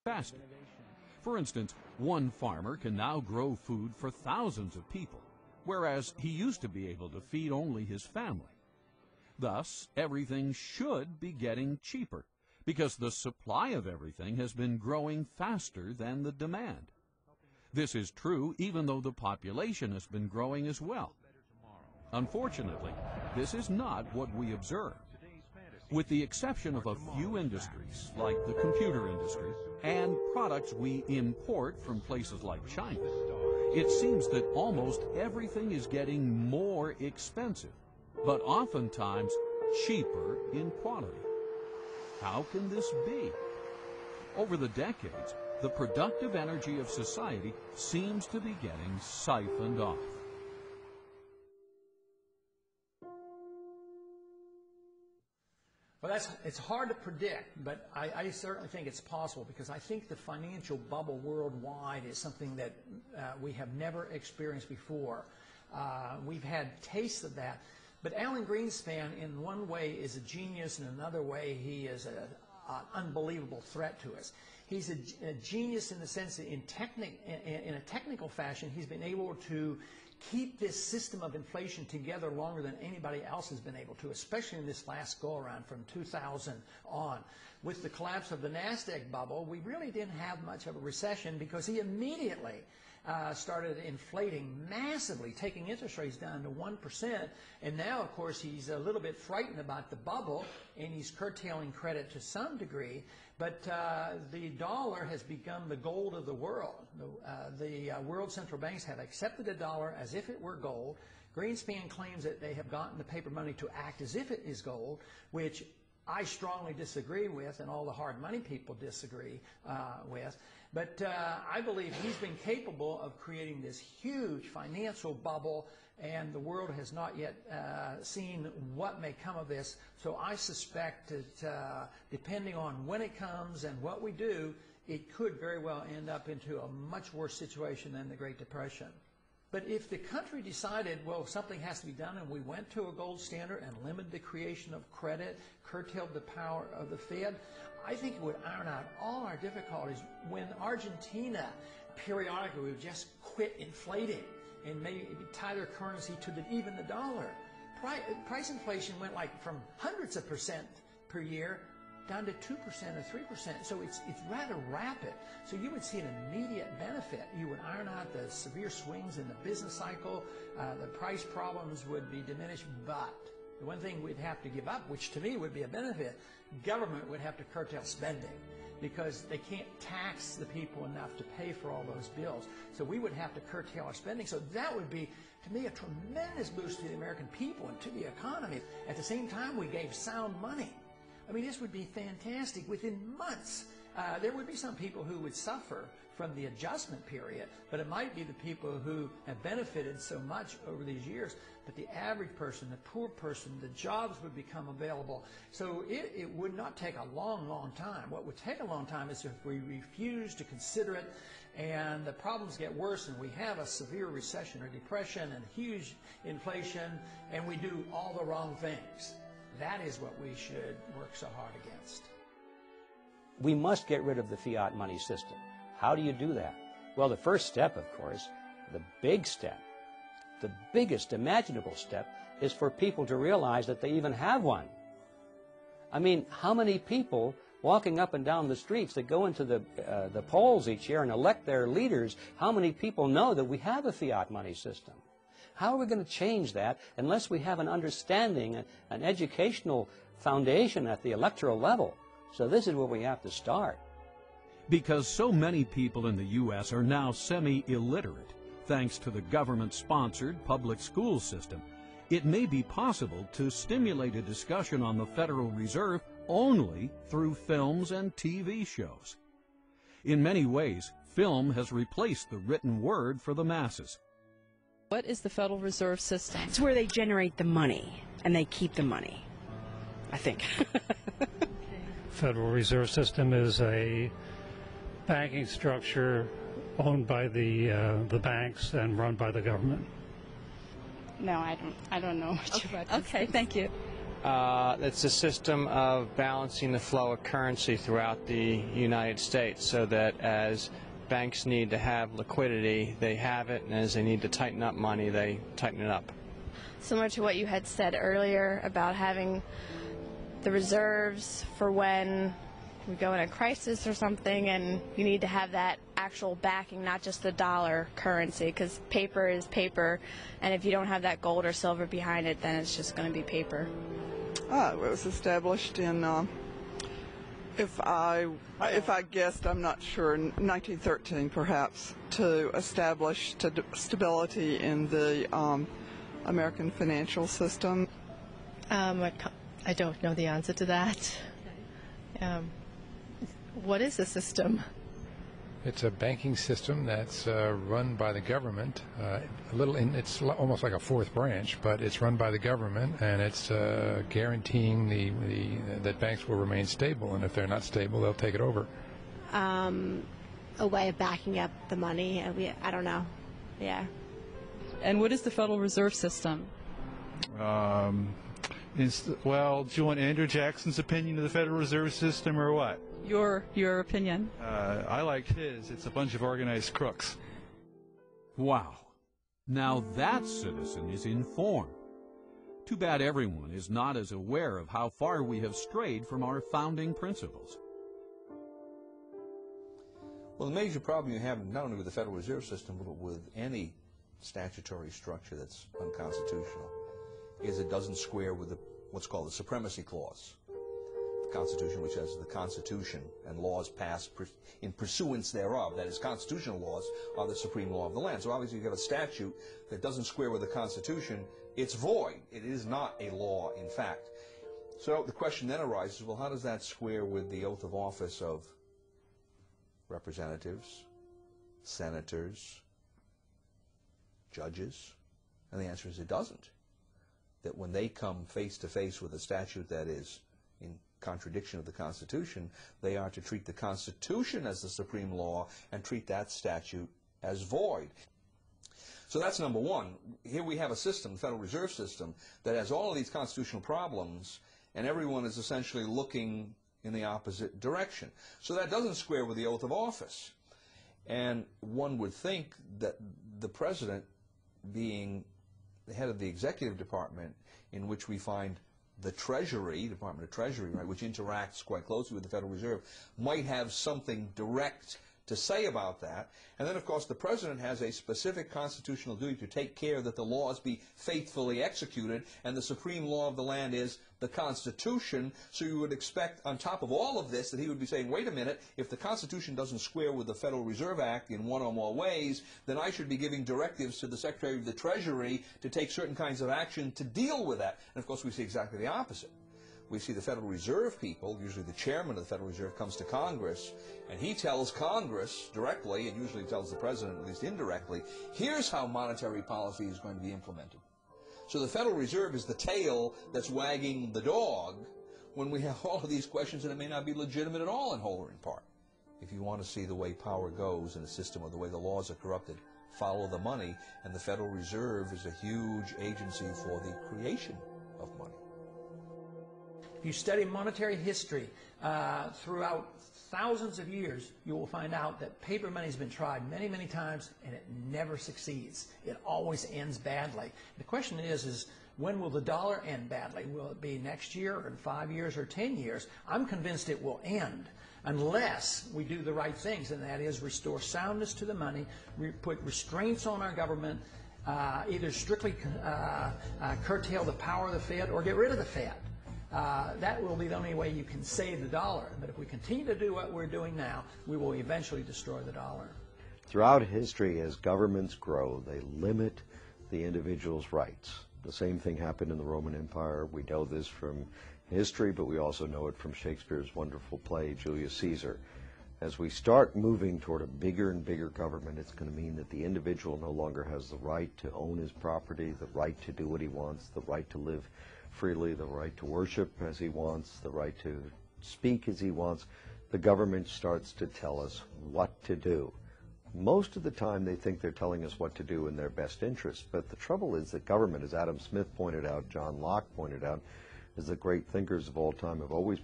faster. For instance, one farmer can now grow food for thousands of people, whereas he used to be able to feed only his family. Thus, everything should be getting cheaper, because the supply of everything has been growing faster than the demand. This is true even though the population has been growing as well. Unfortunately, this is not what we observe. With the exception of a few industries, like the computer industry, and products we import from places like China, it seems that almost everything is getting more expensive, but oftentimes cheaper in quantity. How can this be? Over the decades, the productive energy of society seems to be getting siphoned off. Well, it's hard to predict, but I certainly think it's possible, because I think the financial bubble worldwide is something that we have never experienced before. We've had tastes of that. But Alan Greenspan, in one way, is a genius, and in another way, he is an unbelievable threat to us. He's a genius in the sense that in a technical fashion, he's been able to keep this system of inflation together longer than anybody else has been able to, especially in this last go-around from 2000 on. With the collapse of the NASDAQ bubble, we really didn't have much of a recession, because he immediately started inflating massively, taking interest rates down to 1%. And now, of course, he's a little bit frightened about the bubble, and he's curtailing credit to some degree. But the dollar has become the gold of the world. The world central banks have accepted the dollar as if it were gold. Greenspan claims that they have gotten the paper money to act as if it is gold, which I strongly disagree with, and all the hard money people disagree with. But I believe he's been capable of creating this huge financial bubble, and the world has not yet seen what may come of this. So I suspect that depending on when it comes and what we do, it could very well end up into a much worse situation than the Great Depression. But if the country decided, well, something has to be done, and we went to a gold standard and limited the creation of credit, curtailed the power of the Fed, I think it would iron out all our difficulties. When Argentina periodically would just quit inflating and maybe tie their currency to even the dollar. Price inflation went like from hundreds of percent per year down to 2% or 3%. So it's rather rapid. So you would see an immediate benefit. You would iron out the severe swings in the business cycle. The price problems would be diminished. But the one thing we'd have to give up, which to me would be a benefit, government would have to curtail spending, because they can't tax the people enough to pay for all those bills. So we would have to curtail our spending. So that would be, to me, a tremendous boost to the American people and to the economy. At the same time, we gave sound money. I mean, this would be fantastic. Within months, there would be some people who would suffer from the adjustment period, but it might be the people who have benefited so much over these years. But the average person, the poor person, the jobs would become available. So it would not take a long, long time. What would take a long time is if we refuse to consider it, and the problems get worse, and we have a severe recession or depression and huge inflation, and we do all the wrong things. That is what we should work so hard against. We must get rid of the fiat money system. How do you do that? Well, the first step, of course, the big step, the biggest imaginable step, is for people to realize that they even have one. I mean, how many people walking up and down the streets that go into the polls each year and elect their leaders, how many people know that we have a fiat money system? How are we going to change that unless we have an understanding, an educational foundation at the electoral level? So this is where we have to start. Because so many people in the U.S. are now semi-illiterate, thanks to the government-sponsored public school system, it may be possible to stimulate a discussion on the Federal Reserve only through films and TV shows. In many ways, film has replaced the written word for the masses. What is the Federal Reserve System? It's where they generate the money, and they keep the money, I think. Federal Reserve System is a banking structure owned by the banks and run by the government. No, I don't know much about this. Okay, thank you. It's a system of balancing the flow of currency throughout the United States so that as banks need to have liquidity, they have it, and as they need to tighten up money, they tighten it up. Similar to what you had said earlier about having the reserves for when we go in a crisis or something, and you need to have that actual backing, not just the dollar currency, because paper is paper, and if you don't have that gold or silver behind it, then it's just going to be paper. It was established in, if I guessed, I'm not sure, in 1913 perhaps, to establish stability in the American financial system. I don't know the answer to that. What is the system? It's a banking system that's run by the government. It's almost like a fourth branch, but it's run by the government, and it's guaranteeing that banks will remain stable. And if they're not stable, they'll take it over. A way of backing up the money. I don't know. Yeah. And what is the Federal Reserve System? Well, do you want Andrew Jackson's opinion of the Federal Reserve System or what? Your opinion. I liked his. It's a bunch of organized crooks. Wow. Now that citizen is informed. Too bad everyone is not as aware of how far we have strayed from our founding principles. Well, the major problem you have not only with the Federal Reserve System, but with any statutory structure that's unconstitutional, is it doesn't square with what's called the Supremacy Clause. The Constitution, which says the Constitution and laws passed in pursuance thereof, that is, constitutional laws, are the supreme law of the land. So obviously you have a statute that doesn't square with the Constitution, it's void. It is not a law, in fact. So the question then arises, well, how does that square with the oath of office of representatives, senators, judges? And the answer is it doesn't. That when they come face to face with a statute that is in contradiction of the Constitution, they are to treat the Constitution as the supreme law and treat that statute as void. So that's number one. Here we have a system, the Federal Reserve System, that has all of these constitutional problems, and everyone is essentially looking in the opposite direction. So that doesn't square with the oath of office. And one would think that the president, being the head of the executive department, in which we find the Treasury, Department of Treasury, right, which interacts quite closely with the Federal Reserve, might have something direct to say about that. And then, of course, the president has a specific constitutional duty to take care that the laws be faithfully executed, and the supreme law of the land is the Constitution. So you would expect, on top of all of this, that he would be saying, wait a minute, if the Constitution doesn't square with the Federal Reserve Act in one or more ways, then I should be giving directives to the Secretary of the Treasury to take certain kinds of action to deal with that. And, of course, we see exactly the opposite. We see the Federal Reserve people, usually the chairman of the Federal Reserve comes to Congress, and he tells Congress directly, and usually tells the president at least indirectly, here's how monetary policy is going to be implemented. So the Federal Reserve is the tail that's wagging the dog when we have all of these questions that it may not be legitimate at all in whole or in part. If you want to see the way power goes in a system or the way the laws are corrupted, follow the money, and the Federal Reserve is a huge agency for the creation of money. If you study monetary history throughout thousands of years, you will find out that paper money has been tried many, many times, and it never succeeds. It always ends badly. The question is when will the dollar end badly? Will it be next year, or in 5 years, or 10 years? I'm convinced it will end unless we do the right things, and that is restore soundness to the money, put restraints on our government, either strictly curtail the power of the Fed or get rid of the Fed. That will be the only way you can save the dollar. But if we continue to do what we're doing now, we will eventually destroy the dollar. Throughout history, as governments grow, they limit the individual's rights. The same thing happened in the Roman Empire. We know this from history, but we also know it from Shakespeare's wonderful play, Julius Caesar. As we start moving toward a bigger and bigger government, it's going to mean that the individual no longer has the right to own his property, the right to do what he wants, the right to live freely, the right to worship as he wants, the right to speak as he wants. The government starts to tell us what to do. Most of the time they think they're telling us what to do in their best interest, but the trouble is that government, as Adam Smith pointed out, John Locke pointed out, is the great thinkers of all time have always